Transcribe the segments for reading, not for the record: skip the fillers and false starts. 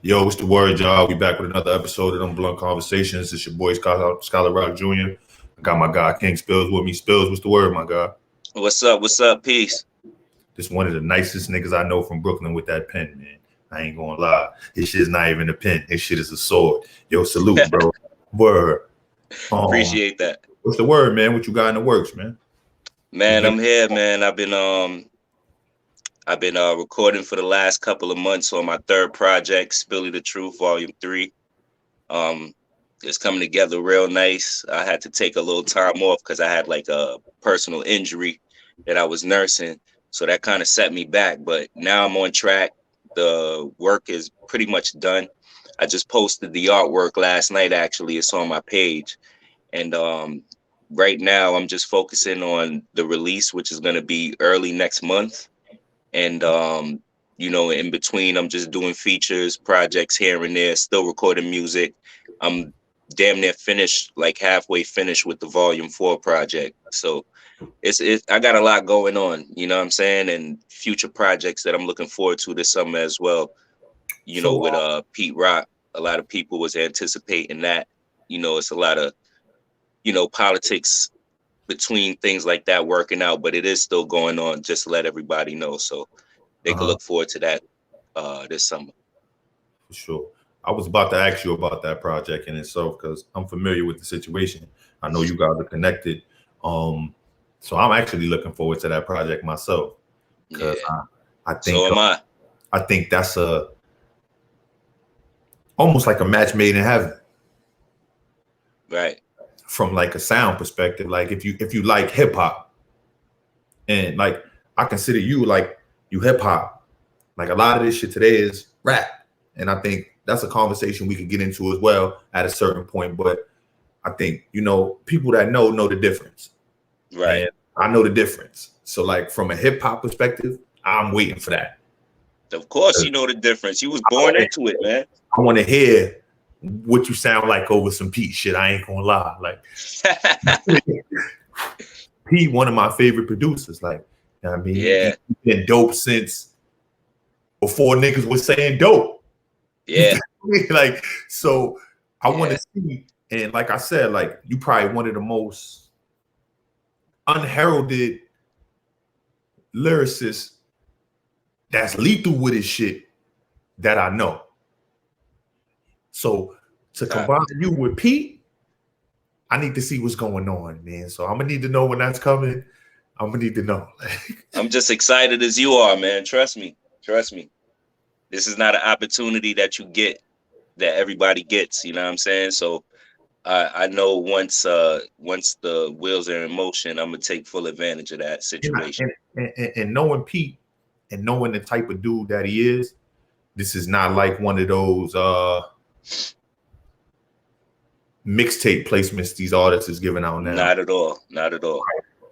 Yo, what's the word, y'all? We back with another episode of Them Blunt Conversations. It's your boy, Scott LaRock Jr. I got my guy, King Spills, with me. Spills, what's the word, my guy? What's up? What's up? Peace. This one of the nicest niggas I know from Brooklyn with that pen, man. I ain't gonna lie. His shit is not even a pen. His shit is a sword. Yo, salute, bro. Word. Appreciate that. What's the word, man? What you got in the works, man? Man, I'm here, man. I've been recording for the last couple of months on my third project, Spilly the Truth, Volume 3. It's coming together real nice. I had to take a little time off because I had like a personal injury that I was nursing. So that kind of set me back. But now I'm on track. The work is pretty much done. I just posted the artwork last night, actually. It's on my page. And right now I'm just focusing on the release, which is going to be early next month. And, in between, I'm just doing features, projects here and there, still recording music. I'm damn near finished, like halfway finished with the Volume 4 project. So I got a lot going on, you know what I'm saying? And future projects that I'm looking forward to this summer as well. With Pete Rock, a lot of people was anticipating that. It's a lot of, politics between things like that working out, but it is still going on, just to let everybody know. So they can look forward to that this summer. For sure. I was about to ask you about that project in itself because I'm familiar with the situation. I know you guys are connected. So I'm actually looking forward to that project myself. Because I think so am I. I think that's almost like a match made in heaven. Right. From like a sound perspective. Like if you like hip hop and like I consider you like you hip hop. Like a lot of this shit today is rap. And I think that's a conversation we could get into as well at a certain point. But I think, people that know the difference. Right. And I know the difference. So like from a hip hop perspective, I'm waiting for that. Of course you know the difference. You was born into it, man. I want to hear what you sound like over some Pete shit. I ain't gonna lie. Like Pete, one of my favorite producers. Like, I mean, he's been dope since before niggas was saying dope. Yeah. Like, so I want to see, and like I said, like you probably one of the most unheralded lyricists that's lethal with his shit that I know. So to combine you with Pete, I need to see what's going on, man. So I'm gonna need to know when that's coming. I'm gonna need to know. I'm just excited as you are, man. Trust me. This is not an opportunity that you get, that everybody gets. You know what I'm saying? So I know once the wheels are in motion, I'm gonna take full advantage of that situation. And knowing Pete and knowing the type of dude that he is, this is not like one of those mixtape placements these artists is giving out now. Not at all.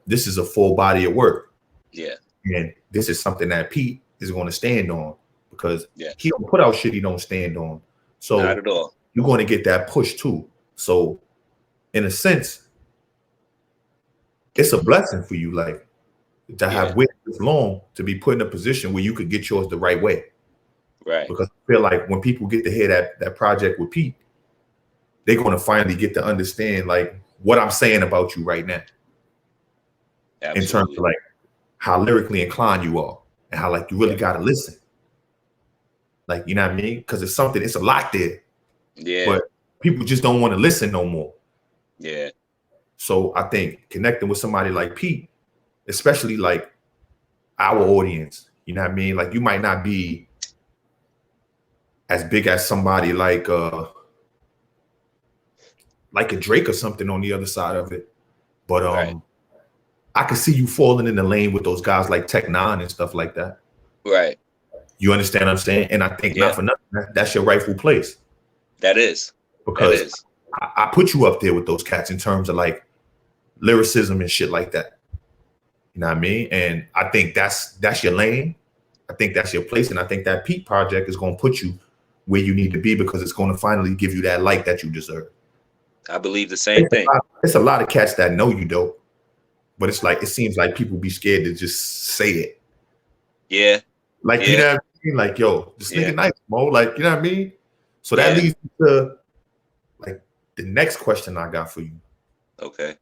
This is a full body of work. Yeah. And this is something that Pete is going to stand on because he don't put out shit he don't stand on. So not at all. You're going to get that push too. So in a sense, it's a blessing for you, like to have waited this long to be put in a position where you could get yours the right way. Right. Because I feel like when people get to hear that project with Pete, they're going to finally get to understand like what I'm saying about you right now. Absolutely. In terms of like how lyrically inclined you are and how like you really got to listen. Like, you know what I mean? Because it's a lot there. Yeah. But people just don't want to listen no more. Yeah. So I think connecting with somebody like Pete, especially like our audience, you know what I mean? Like you might not be as big as somebody like a Drake or something on the other side of it. But I could see you falling in the lane with those guys like Tech Nine and stuff like that. Right. You understand what I'm saying? And I think not for nothing, that's your rightful place. That is. Because I put you up there with those cats in terms of like lyricism and shit like that. You know what I mean? And I think that's your lane. I think that's your place. And I think that Pete project is going to put you where you need to be because it's going to finally give you that light that you deserve. I believe the same thing. It's a lot of cats that know you dope, but it seems like people be scared to just say it. Yeah. Like, you know, Like, yo, this nigga nice, Mo. Like, you know what I mean? So that leads to like the next question I got for you. Okay.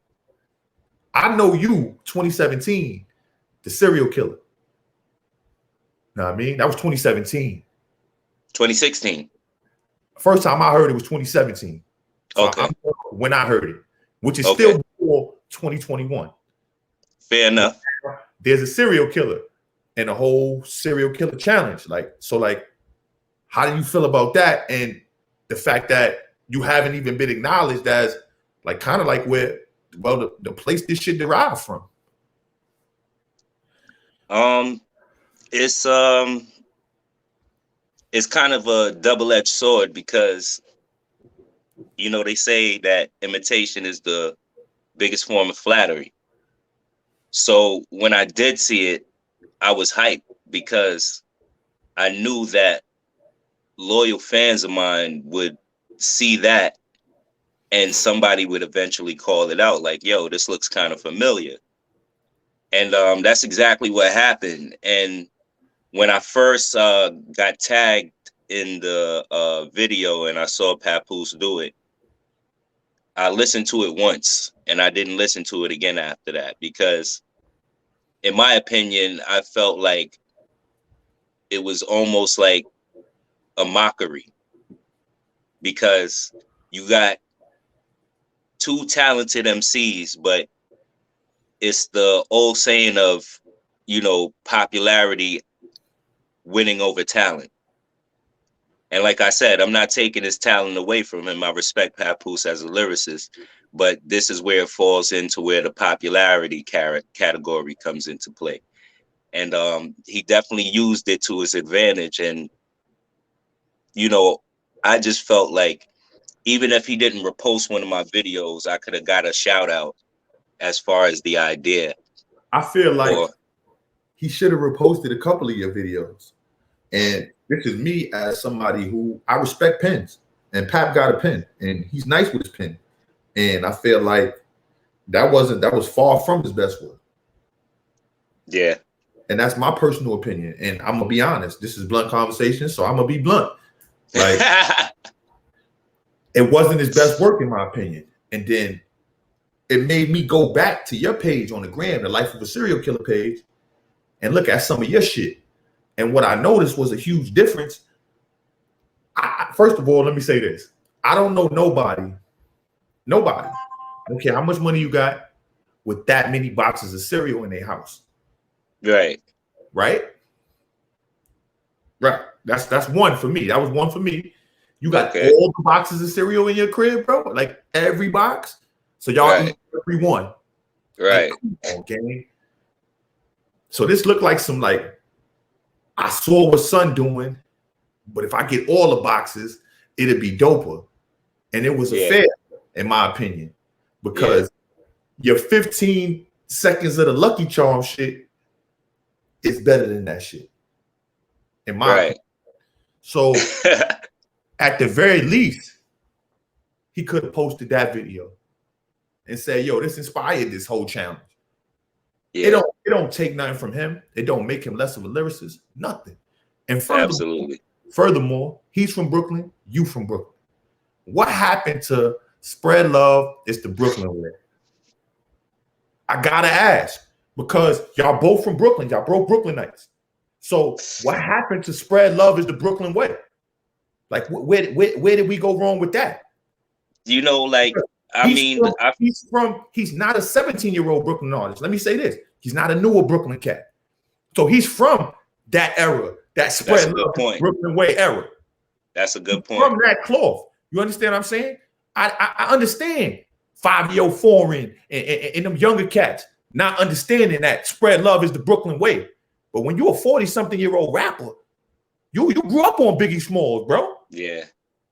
I know you, 2017, the serial killer. Know what I mean? That was 2017. 2016. First time I heard it was 2017. So okay. When I heard it, which is still before 2021. Fair enough. There's a serial killer and a whole serial killer challenge. Like, so like, how do you feel about that? And the fact that you haven't even been acknowledged as like kind of like where, well, the place this shit derived from. It's kind of a double-edged sword because, you know, they say that imitation is the biggest form of flattery. So when I did see it, I was hyped because I knew that loyal fans of mine would see that and somebody would eventually call it out like, yo, this looks kind of familiar. And that's exactly what happened. And when I first got tagged in the video and I saw Papoose do it, I listened to it once and I didn't listen to it again after that because, in my opinion, I felt like it was almost like a mockery because you got two talented MCs, but it's the old saying of, you know, popularity winning over talent. And like I said, I'm not taking his talent away from him. I respect Papoose as a lyricist, but this is where it falls into where the popularity category comes into play. And he definitely used it to his advantage. And, you know, I just felt like even if he didn't repost one of my videos, I could have got a shout out as far as the idea. I feel like he should have reposted a couple of your videos. And this is me as somebody who I respect pens, and Pap got a pen, and he's nice with his pen. And I feel like that was far from his best work. Yeah. And that's my personal opinion. And I'm gonna be honest. This is blunt conversation, so I'm gonna be blunt. Like it wasn't his best work, in my opinion. And then it made me go back to your page on the gram, the Life of a Serial Killer page, and look at some of your shit. And what I noticed was a huge difference. First of all, let me say this. I don't know nobody, I don't care how much money you got, with that many boxes of cereal in their house. Right. That's one for me. That was one for me. You got all the boxes of cereal in your crib, bro? Like every box? So y'all eat every one. Right. Okay. So this looked like some like, I saw what son doing, but if I get all the boxes, it'd be doper. And it was a fair, in my opinion, because your 15 seconds of the Lucky Charm shit is better than that shit. In my opinion. So at the very least, he could have posted that video and said, yo, this inspired this whole challenge. It don't take nothing from him. It don't make him less of a lyricist. Nothing. And furthermore, he's from Brooklyn. You from Brooklyn. What happened to spread love is the Brooklyn way? I gotta ask because y'all both from Brooklyn. Y'all both Brooklynites. So what happened to spread love is the Brooklyn way? Like where did we go wrong with that? You know, like he's not a 17-year-old Brooklyn artist. Let me say this. He's not a newer Brooklyn cat. So he's from that era, that spread love Brooklyn way era. That's a good point. From that cloth. You understand what I'm saying? I understand 5-year-old foreign and them younger cats not understanding that spread love is the Brooklyn way. But when you're a 40-something-year-old rapper, you grew up on Biggie Smalls, bro. Yeah.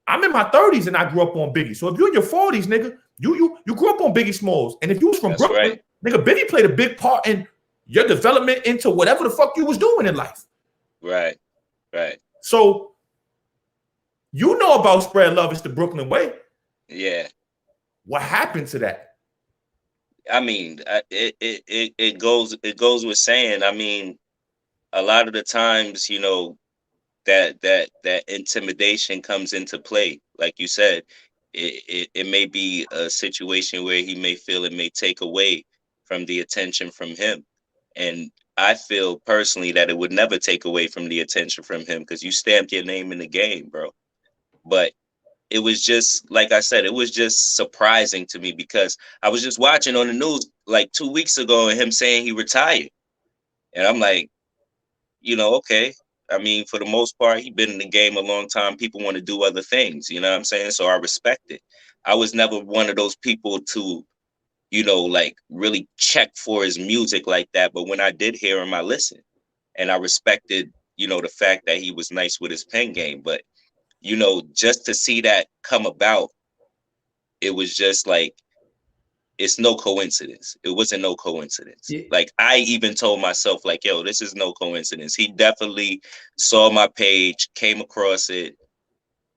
I'm in my 30s and I grew up on Biggie. So if you're in your 40s, nigga, you grew up on Biggie Smalls. And if you was from Brooklyn, nigga, Biggie played a big part in your development into whatever the fuck you was doing in life. Right. So you know about spread love is the Brooklyn way. Yeah. What happened to that? I mean, it goes with saying, I mean, a lot of the times, you know, that intimidation comes into play. Like you said, it may be a situation where he may feel it may take away from the attention from him. And I feel personally that it would never take away from the attention from him because you stamped your name in the game, bro. But it was just like I said, it was just surprising to me because I was just watching on the news like 2 weeks ago and him saying he retired. And I'm like, okay. I mean, for the most part, he's been in the game a long time. People want to do other things, you know what I'm saying? So I respect it. I was never one of those people to, like really check for his music like that. But when I did hear him, I listened and I respected, the fact that he was nice with his pen game. But, just to see that come about, it was just like, it's no coincidence. It wasn't no coincidence. Yeah. Like I even told myself, like, yo, this is no coincidence. He definitely saw my page, came across it,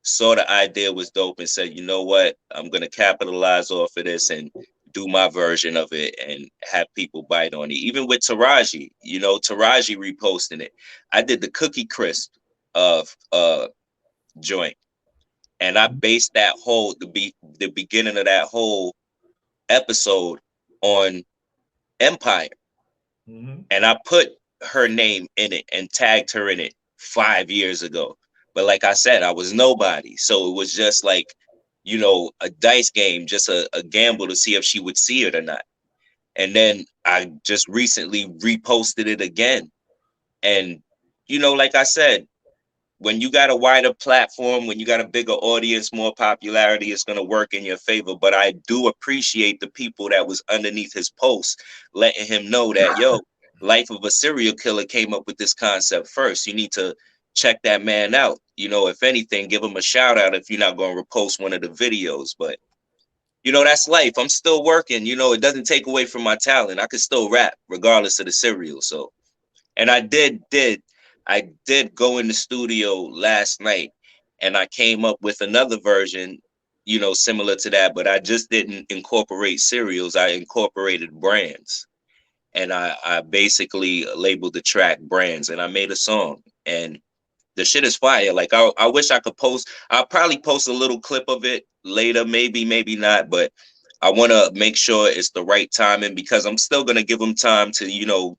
saw the idea was dope, and said, you know what, I'm gonna capitalize off of this and do my version of it and have people bite on it. Even with Taraji, Taraji reposting it. I did the Cookie Crisp of joint, and I based that whole the beginning of that whole episode on Empire. Mm-hmm. And I put her name in it and tagged her in it 5 years ago. But like I said, I was nobody. So it was just like, a dice game, just a gamble to see if she would see it or not. And then I just recently reposted it again. And, like I said, when you got a wider platform, when you got a bigger audience, more popularity, it's going to work in your favor. But I do appreciate the people that was underneath his post, letting him know that, yo, Life of a Serial Killer came up with this concept first. You need to check that man out. If anything, give him a shout out if you're not going to repost one of the videos. But, that's life. I'm still working. It doesn't take away from my talent. I can still rap regardless of the serial. So, and I did go in the studio last night and I came up with another version, similar to that, but I just didn't incorporate cereals. I incorporated brands. And I basically labeled the track Brands and I made a song. And the shit is fire. Like I wish I could post. I'll probably post a little clip of it later, maybe not, but I want to make sure it's the right timing because I'm still gonna give them time to,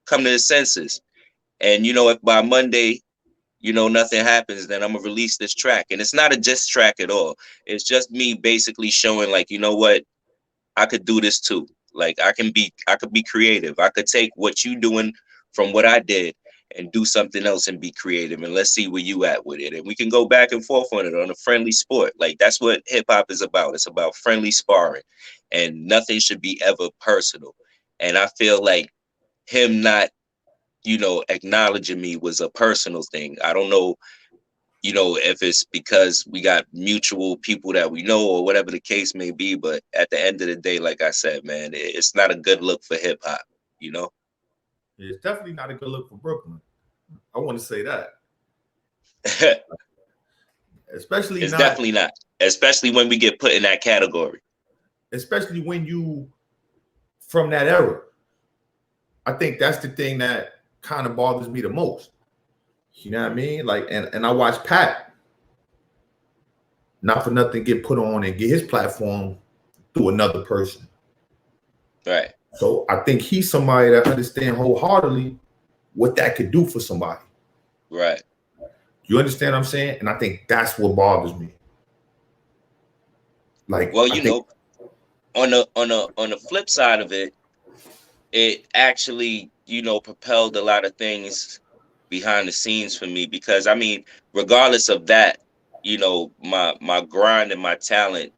come to the senses. And if by Monday, nothing happens, then I'm gonna release this track. And it's not a diss track at all. It's just me basically showing like, you know what, I could do this too. Like I could be creative. I could take what you doing from what I did and do something else and be creative. And let's see where you at with it. And we can go back and forth on it on a friendly sport. Like that's what hip hop is about. It's about friendly sparring. And nothing should be ever personal. And I feel like him not acknowledging me was a personal thing. I don't know, if it's because we got mutual people that we know or whatever the case may be. But at the end of the day, like I said, man, it's not a good look for hip hop, you know? It's definitely not a good look for Brooklyn. I want to say that, It's especially not, definitely not, especially when we get put in that category. especially when you from that era. I think that's the thing that kind of bothers me the most. You know what I mean? Like, and I watch Pat, not for nothing, get put on and get his platform through another person. Right. So I think he's somebody that understands wholeheartedly what that could do for somebody. Right. You understand what I'm saying? And I think that's what bothers me. Like, Well, I think on the flip side of it, it actually, propelled a lot of things behind the scenes for me because I mean, regardless of that, my grind and my talent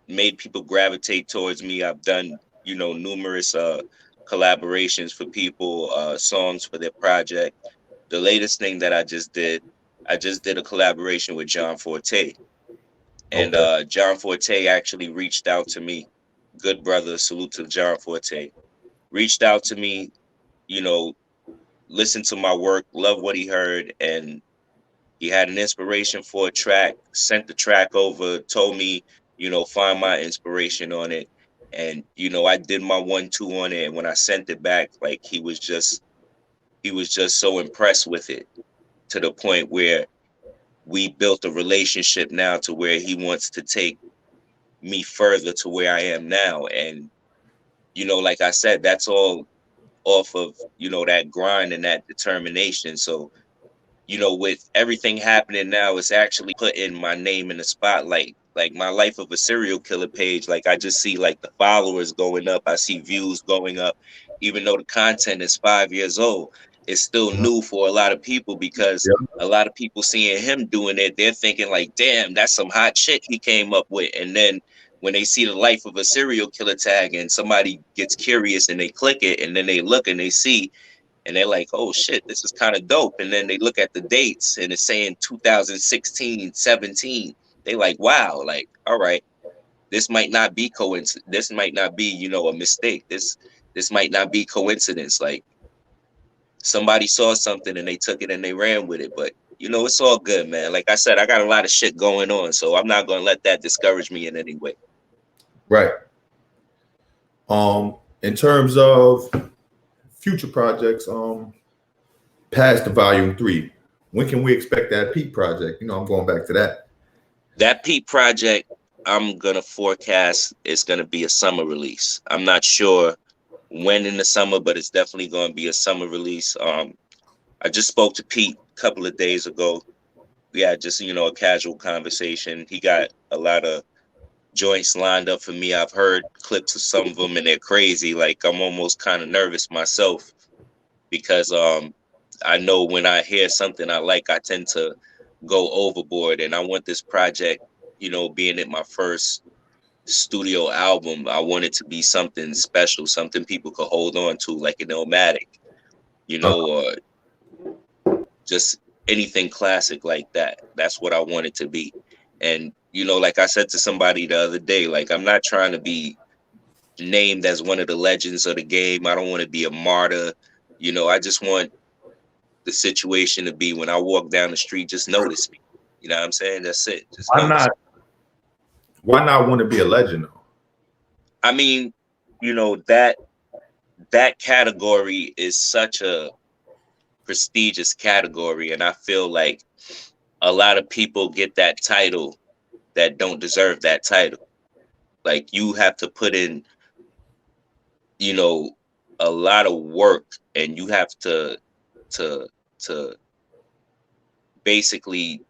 made people gravitate towards me. I've done, numerous collaborations for people, songs for their project. The latest thing that I just did a collaboration with John Forte. And okay. John Forte actually reached out to me. Good brother, salute to John Forte. Reached out to me, you know, listened to my work, loved what he heard, and he had an inspiration for a track, sent the track over, told me, find my inspiration on it. And, I did my 1-2 on it. And when I sent it back, like he was just so impressed with it. to the point where we built a relationship now to where he wants to take me further to where I am now. And, you know, like I said, that's all off of, you know, that grind and that determination. So, you know, with everything happening now, it's actually putting my name in the spotlight. Like my Life of a Serial Killer page, like I just see like the followers going up. I see views going up, even though the content is 5 years old. It's still new for a lot of people because Yeah. a lot of people seeing him doing it, they're thinking like, damn, that's some hot shit he came up with. And then when they see the Life of a Serial Killer tag and somebody gets curious and they click it and then they look and they see and they're like, oh shit, this is kind of dope. And then they look at the dates and it's saying 2016, 17. They like, wow, like, all right, this might not be coincidence. This might not be, you know, a mistake. This might not be coincidence. Like somebody saw something and they took it and they ran with it. But you know, it's all good, man. Like I said, I got a lot of shit going on, so I'm not gonna let that discourage me in any way. Right. In terms of future projects, past the volume 3, when can we expect that Pete project? You know, I'm going back to that. That Pete project, I'm gonna forecast it's gonna be a summer release. I'm not sure when in the summer, but it's definitely gonna be a summer release. I just spoke to Pete a couple of days ago. We had just, you know, a casual conversation. He got a lot of joints lined up for me. I've heard clips of some of them and they're crazy. Like I'm almost kind of nervous myself because I know when I hear something I like, I tend to go overboard. And I want this project, you know, being it my first studio album, I want it to be something special, something people could hold on to, like an Illmatic, you know, or just anything classic like that. That's what I want it to be. And, you know, like I said to somebody the other day, like I'm not trying to be named as one of the legends of the game. I don't want to be a martyr. You know, I just want the situation to be when I walk down the street, just notice me. You know what I'm saying? That's it. Just notice me. Why not want to be a legend though? I mean, you know, that category is such a prestigious category, and I feel like a lot of people get that title that don't deserve that title. Like you have to put in, you know, a lot of work, and you have to to basically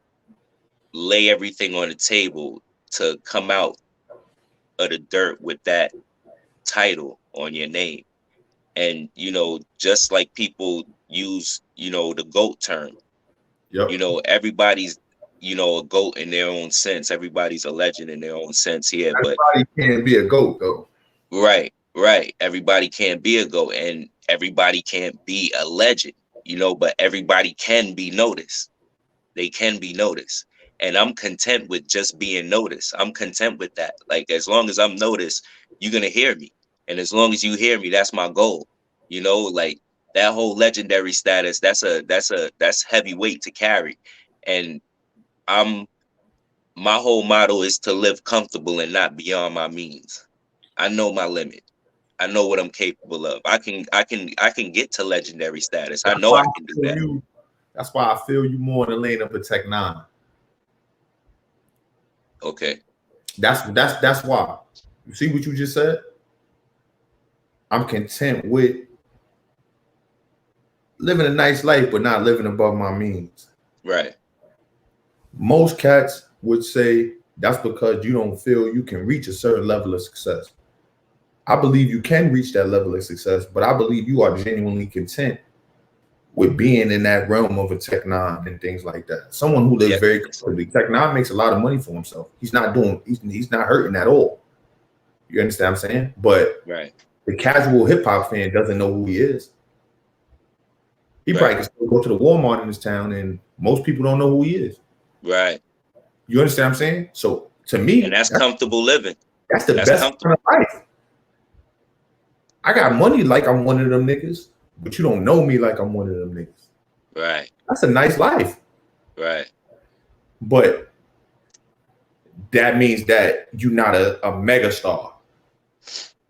lay everything on the table to come out of the dirt with that title on your name. And you know, just like people use, you know, the GOAT term, Yep. you know, everybody's, you know, a GOAT in their own sense. Everybody's a legend in their own sense here. But Everybody can't be a GOAT though. right. Everybody can't be a GOAT and everybody can't be a legend, you know, but everybody can be noticed. They can be noticed. And I'm content with just being noticed. I'm content with that. Like as long as I'm noticed, you're gonna hear me. And as long as you hear me, that's my goal. You know, like that whole legendary status, that's heavyweight to carry. And I'm my whole motto is to live comfortable and not beyond my means. I know my limit. I know what I'm capable of. I can get to legendary status. I That's know why I can do that. that's why I feel you more in the lane of a Tech 9. Okay. That's why. You see what you just said? I'm content with living a nice life, but not living above my means. Right. Most cats would say that's because you don't feel you can reach a certain level of success. I believe you can reach that level of success, but I believe you are genuinely content with being in that realm of a Tech 9 and things like that. Someone who lives very comfortably. Tech 9 makes a lot of money for himself. He's not hurting at all. You understand what I'm saying? But right. The casual hip hop fan doesn't know who he is. He probably can still go to the Walmart in this town and most people don't know who he is. Right. You understand what I'm saying? So to me, and that's comfortable living. That's the best kind of life. I got money like I'm one of them niggas, but you don't know me like I'm one of them niggas. Right. That's a nice life. Right. But that means that you're not a mega star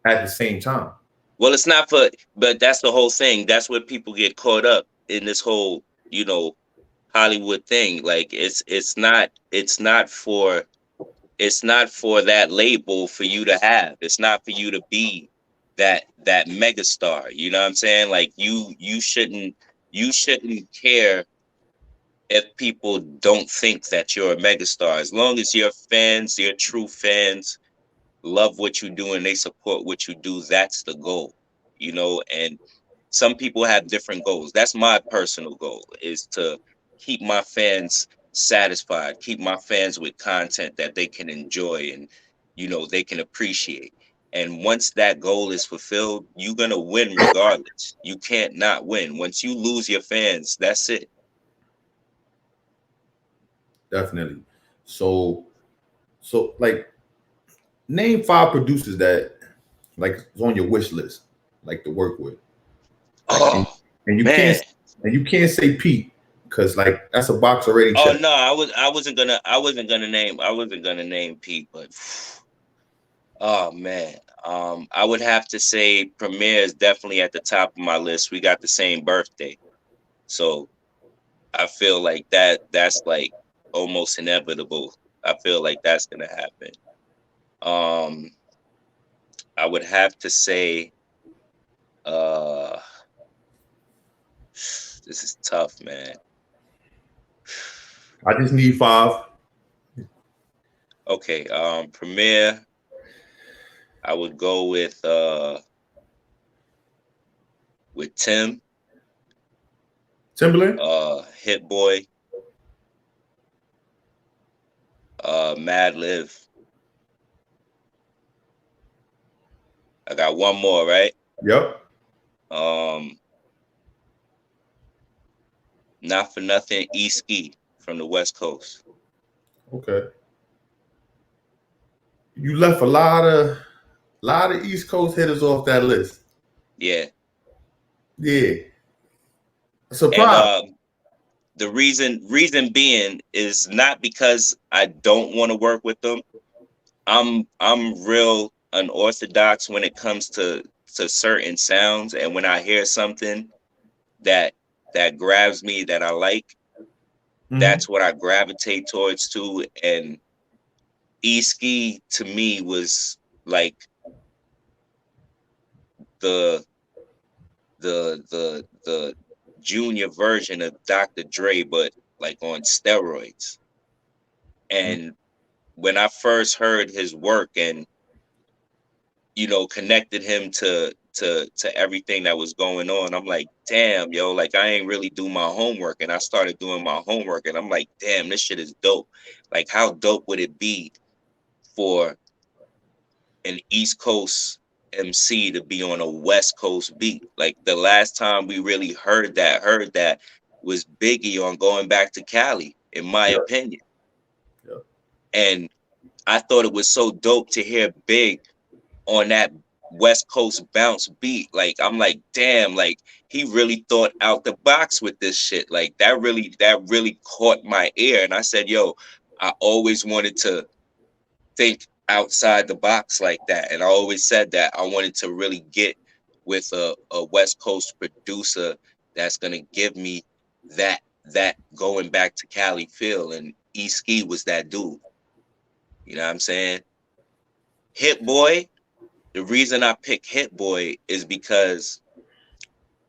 at the same time. Well, it's not but that's the whole thing. That's where people get caught up in this whole, you know, Hollywood thing. Like it's not for that label for you to have. It's not for you to be that megastar. You know what I'm saying? Like you shouldn't care if people don't think that you're a megastar. As long as your fans, your true fans, love what you do and they support what you do, that's the goal. You know, and some people have different goals. That's my personal goal, is to keep my fans satisfied, keep my fans with content that they can enjoy and they can appreciate. And once that goal is fulfilled, you're gonna win regardless. You can't not win. Once you lose your fans, that's it. Definitely. So, like, name 5 producers that like is on your wish list, like to work with. Like, Oh and you can't man. say Pete because like that's a box already Oh checked. no, I wasn't gonna name Pete, but oh man. I would have to say Premier is definitely at the top of my list. We got the same birthday. So I feel like that's like almost inevitable. I feel like that's gonna happen. Um I would have to say uh this is tough, man. I just need 5. Okay, Premier, I would go with Tim, Timberland. Hit Boy, Mad Live. I got one more, right? Yep. Um Not for nothing, E-Ski from the West Coast. Okay. You left a lot of East Coast hitters off that list. Yeah. Yeah. And Surprise. the reason being is not because I don't want to work with them. I'm real unorthodox when it comes to certain sounds, and when I hear something that grabs me that I like, Mhm. that's what I gravitate towards too. And E-Ski to me was like the the junior version of Dr. Dre, but like on steroids. And when I first heard his work and connected him to everything that was going on, I'm like, damn, yo, like I ain't really do my homework. And I started doing my homework and I'm like, damn, this shit is dope. Like how dope would it be for an East Coast MC to be on a West Coast beat? Like the last time we really heard that was Biggie on Going Back to Cali, in my Yep. opinion. Yep. And I thought it was so dope to hear Big on that West Coast bounce beat. Like I'm like, damn, like he really thought out the box with this shit. Like that really caught my ear. And I said, yo, I always wanted to think outside the box like that. And I always said that I wanted to really get with a West Coast producer that's gonna give me that going back to Cali feel. And E-Ski was that dude. You know what I'm saying? Hit Boy, the reason I pick Hit Boy is because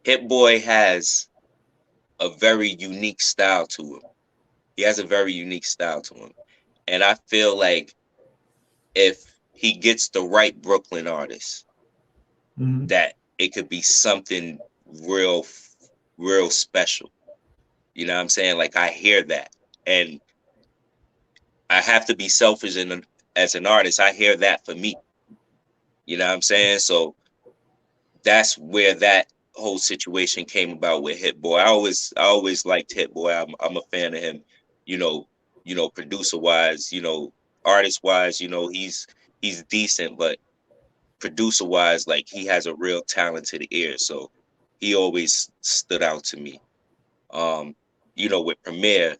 Hit Boy has a very unique style to him. He has a very unique style to him. And I feel like if he gets the right Brooklyn artist, Mhm. that it could be something real, real special. You know what I'm saying? Like I hear that. And I have to be selfish as an artist. I hear that for me. You know what I'm saying? So that's where that whole situation came about with Hit Boy. I always liked Hit Boy. I'm a fan of him. You know, producer wise, artist wise, he's decent, but producer wise, like he has a real talented ear. So he always stood out to me. Um, with Premier,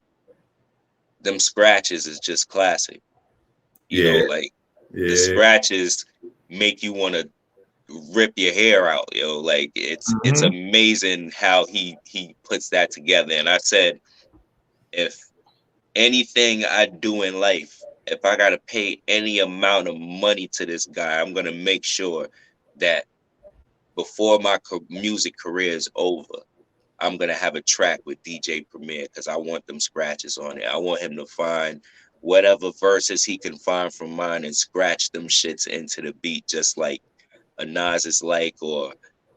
them scratches is just classic. Yeah. Like the Yeah. scratches make you want to rip your hair out, yo. Like it's Mhm. amazing how he puts that together. And I said if anything I do in life, if I gotta pay any amount of money to this guy, I'm gonna make sure that before my music career is over, I'm gonna have a track with DJ Premier because I want them scratches on it. I want him to find whatever verses he can find from mine and scratch them shits into the beat, just like a Nas is like, or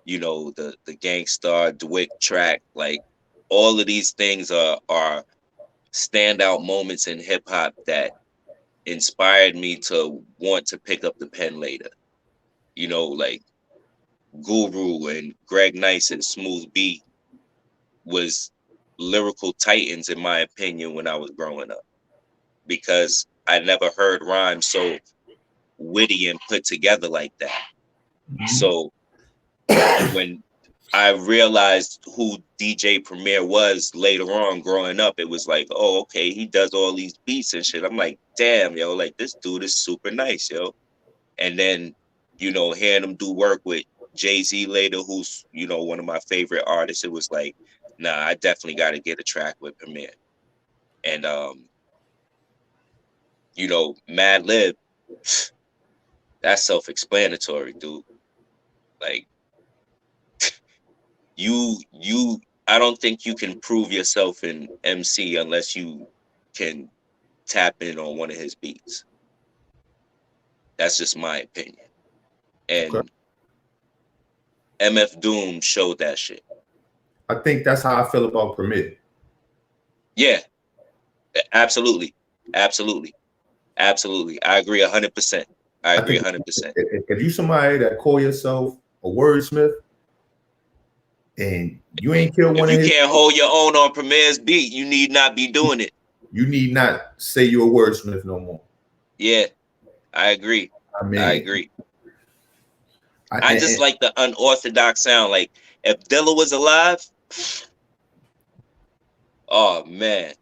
the Gangstar Dwick track. Like all of these things are standout moments in hip hop that inspired me to want to pick up the pen later. Like Guru and Greg Nice and Smooth B was lyrical titans in my opinion when I was growing up, because I never heard rhymes so witty and put together like that. So when I realized who DJ Premier was later on growing up, it was like, oh, okay, he does all these beats and shit. I'm like, damn, yo, like this dude is super nice, yo. And then, hearing him do work with Jay-Z later, who's, one of my favorite artists, it was like, nah, I definitely got to get a track with Premier. And, Mad Lib, that's self-explanatory, dude. Like, I don't think you can prove yourself in MC unless you can tap in on one of his beats. That's just my opinion. And MF Doom showed that shit. I think that's how I feel about Premier. Yeah, absolutely. Absolutely. Absolutely. I agree 100%. I agree 100%. If you somebody that call yourself a wordsmith and you ain't killed one of his, if you can't hold your own on Premier's beat, you need not be doing it. You need not say you're a wordsmith no more. Yeah, I agree. I agree. I just like the unorthodox sound. Like if Dilla was alive, oh man,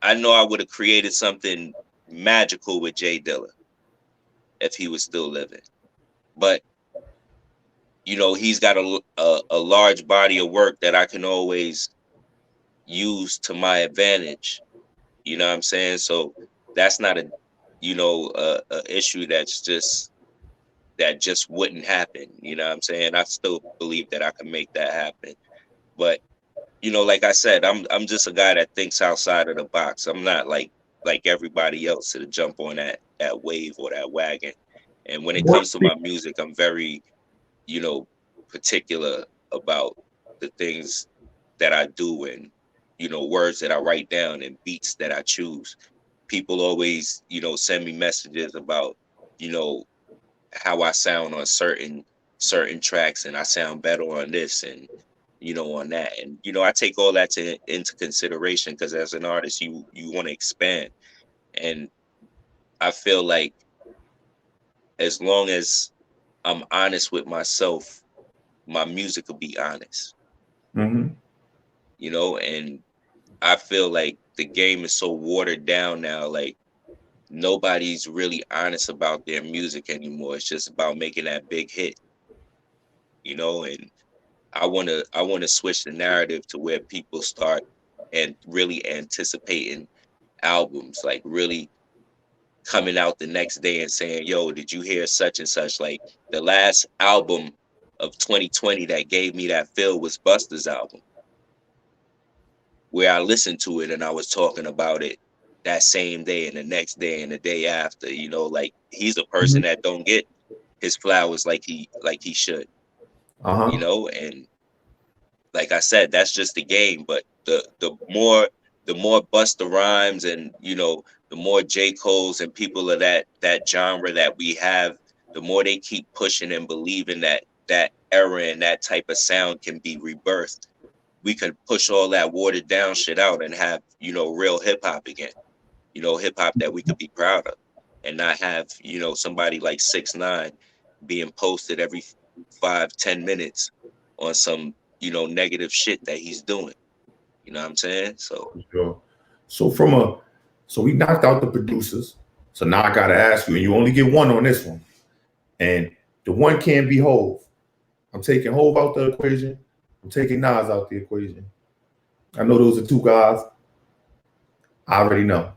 I know I would have created something magical with Jay Dilla if he was still living. But he's got a large body of work that I can always use to my advantage. You know what I'm saying? So that's not a issue that just wouldn't happen. You know what I'm saying? I still believe that I can make that happen. But like I said, I'm just a guy that thinks outside of the box. I'm not like everybody else to jump on that wave or that wagon. And when it comes to my music, I'm very particular about the things that I do and words that I write down and beats that I choose. People always send me messages about how I sound on certain tracks, and I sound better on this and on that. And I take all that into consideration, because as an artist you want to expand. And I feel like as long as I'm honest with myself, my music will be honest. And I feel like the game is so watered down now. Like nobody's really honest about their music anymore. It's just about making that big hit, and I want to switch the narrative to where people start and really anticipating albums, like really coming out the next day and saying, yo, did you hear such and such? Like the last album of 2020 that gave me that feel was Busta's album, where I listened to it and I was talking about it that same day and the next day and the day after. Like he's a person that don't get his flowers like he should. And like I said, that's just the game. But the more Busta Rhymes and the more J. Cole's and people of that genre that we have, the more they keep pushing and believing that era and that type of sound can be rebirthed, we could push all that watered down shit out and have real hip hop again. Hip hop that we could be proud of, and not have somebody like 6ix9ine being posted every 5-10 minutes on some negative shit that he's doing. You know what I'm saying? So so we knocked out the producers. So now I gotta ask you, and you only get one on this one. And the one can't be Hove. I'm taking Hove out the equation. I'm taking Nas out the equation. I know those are two guys I already know.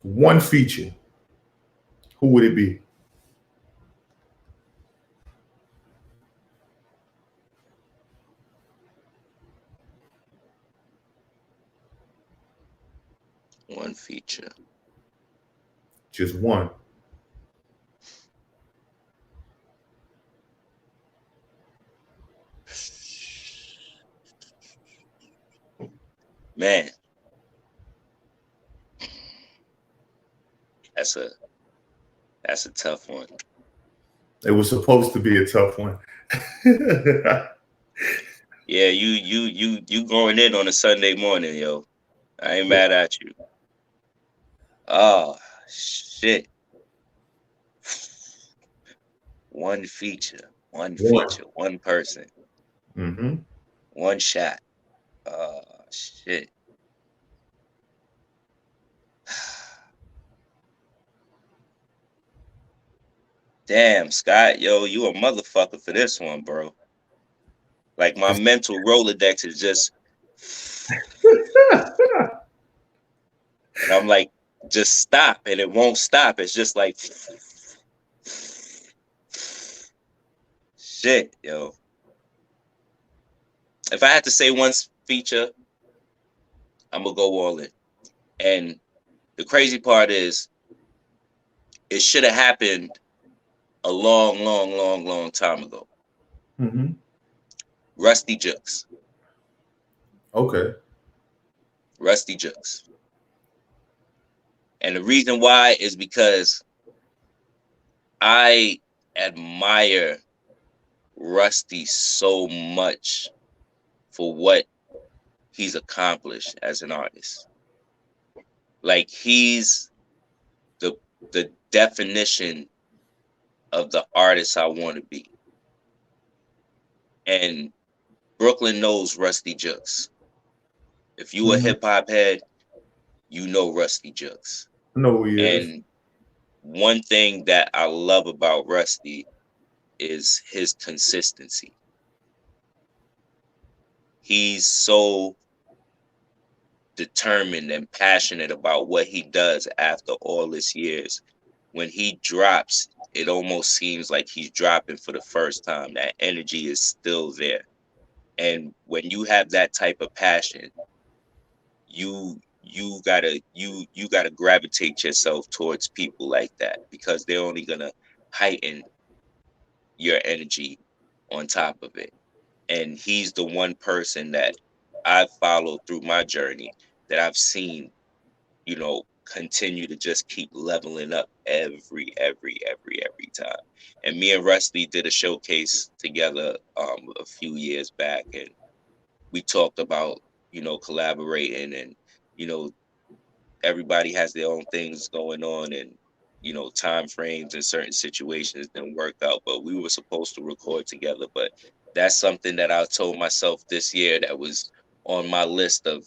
One feature. Who would it be? One feature. Just one. Man, that's a tough one. It was supposed to be a tough one. Yeah, you going in on a Sunday morning, yo. I ain't mad at you. Oh shit. One feature, One. one person, Mm-hmm. one shot. Shit. Damn, Scott, yo, you a motherfucker for this one, bro. Like my mental Rolodex is just, and I'm like, just stop, and it won't stop. It's just like, shit, yo. If I had to say one feature, I'm gonna go all in. And the crazy part is, it should have happened a long time ago. Mm-hmm. Rusty Jukes. Okay. Rusty Jukes. And the reason why is because I admire Rusty so much for what he's accomplished as an artist. Like he's the the definition of the artist I want to be. And Brooklyn knows Rusty Jukes. If you a Mm-hmm. hip hop head, you know Rusty Jukes. I know who he is. And one thing that I love about Rusty is his consistency. He's so determined and passionate about what he does after all this years. When he drops, it almost seems like he's dropping for the first time. That energy is still there. And when you have that type of passion, you gotta gravitate yourself towards people like that because they're only gonna heighten your energy on top of it. And he's the one person that I've followed through my journey that I've seen, continue to just keep leveling up every time. And me and Rusty did a showcase together a few years back, and we talked about collaborating, and you know everybody has their own things going on, and time frames and certain situations didn't work out, but we were supposed to record together. But that's something that I told myself this year that was on my list of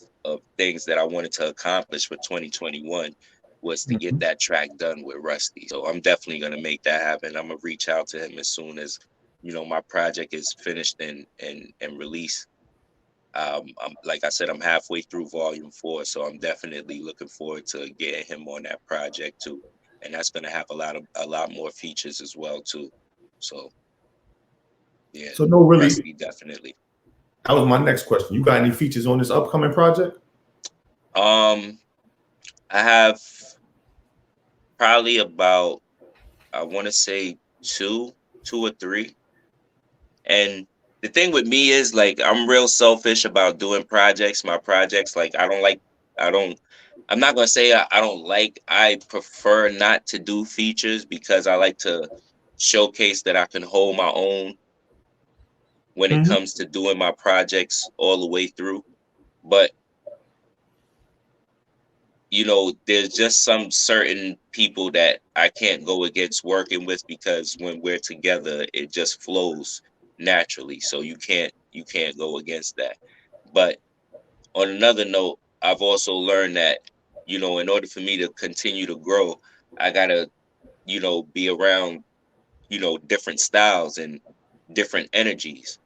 things that I wanted to accomplish for 2021 was to get Mm-hmm. that track done with Rusty. So I'm definitely going to make that happen. I'm going to reach out to him as soon as my project is finished and released. I'm like I said, I'm halfway through volume 4, so I'm definitely looking forward to getting him on that project too. And that's gonna have a lot more features as well too. So yeah, So no, really, Rusty definitely. that was my next question. You got any features on this upcoming project? Um, I have probably about, I want to say two or three. And the thing with me is like I'm real selfish about doing projects. My projects, like I don't I'm not gonna say I don't like. I prefer not to do features because I like to showcase that I can hold my own when it Mm-hmm. comes to doing my projects all the way through. But there's just some certain people that I can't go against working with because when we're together, it just flows naturally. So you can't go against that. But on another note, I've also learned that, in order for me to continue to grow, I gotta, be around, different styles and different energies.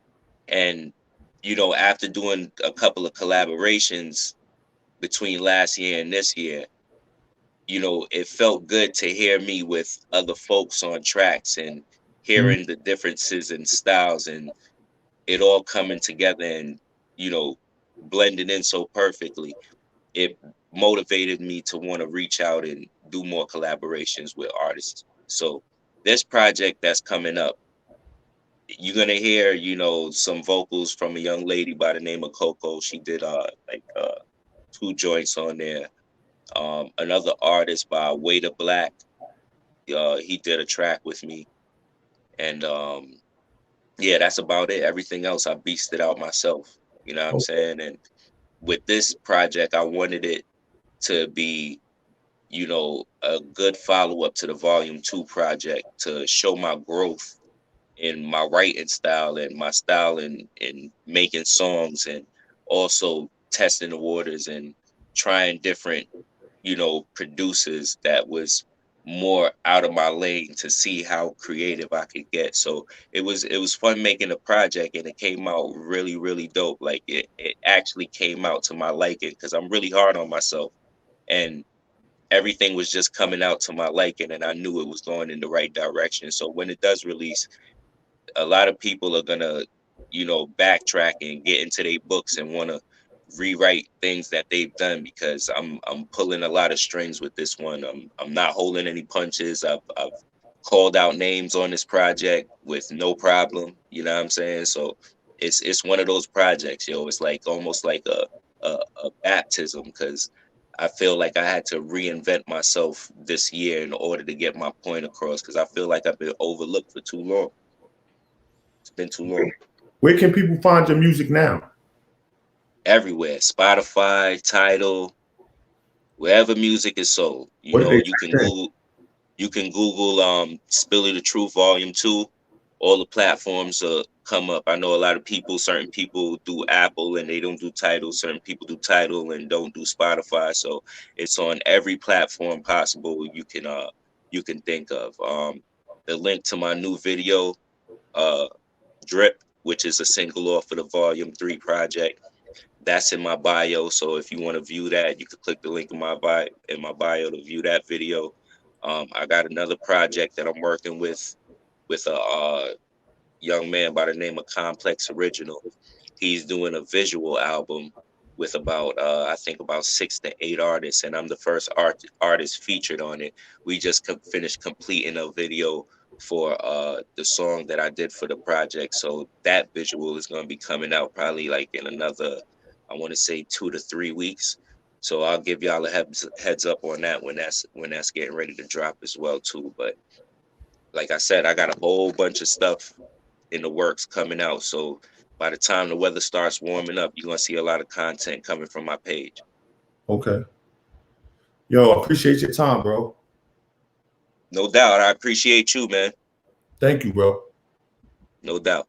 And, after doing a couple of collaborations between last year and this year, you know, it felt good to hear me with other folks on tracks and hearing the differences in styles and it all coming together and, you know, blending in so perfectly. It motivated me to want to reach out and do more collaborations with artists. So this project that's coming up, you're gonna hear, you know, some vocals from a young lady by the name of Coco. She did two joints on there. Another artist by Way to Black, he did a track with me. And yeah, that's about it. Everything else I beasted out myself. You know what I'm saying? And with this project, I wanted it to be, you know, a good follow up to the Volume 2 project to show my growth in my writing style and my style in making songs and also testing the waters and trying different, you know, producers that was more out of my lane to see how creative I could get. So it was fun making a project and it came out really, really dope. Like it actually came out to my liking because I'm really hard on myself. And everything was just coming out to my liking and I knew it was going in the right direction. So when it does release, a lot of people are gonna, you know, backtrack and get into their books and want to rewrite things that they've done because I'm pulling a lot of strings with this one. I'm not holding any punches. I've called out names on this project with no problem. You know what I'm saying? So it's one of those projects, yo. It's like almost like a baptism because I feel like I had to reinvent myself this year in order to get my point across because I feel like I've been overlooked for too long. It's been too long. Where can people find your music now? Everywhere. Spotify, Tidal, wherever music is sold. You What know, did they say? You can Google Spilling the Truth Volume 2. All the platforms come up. I know a lot of people, certain people do Apple and they don't do Tidal. Certain people do Tidal and don't do Spotify. So it's on every platform possible you can think of. The link to my new video, uh Drip, which is a single off of the Volume 3 project. That's in my bio. So if you want to view that, you can click the link in my bio to view that video. I got another project that I'm working with a young man by the name of Complex Original. He's doing a visual album with about I think about 6 to 8 artists, and I'm the first artist featured on it. We just finished completing a video for the song that I did for the project, so that visual is going to be coming out probably like in another, I want to say 2 to 3 weeks. So I'll give y'all a heads up on that when that's getting ready to drop as well too. But like I said, I got a whole bunch of stuff in the works coming out. So by the time the weather starts warming up, you're gonna see a lot of content coming from my page. Okay. Yo, I appreciate your time, bro. No doubt. I appreciate you, man. Thank you, bro. No doubt.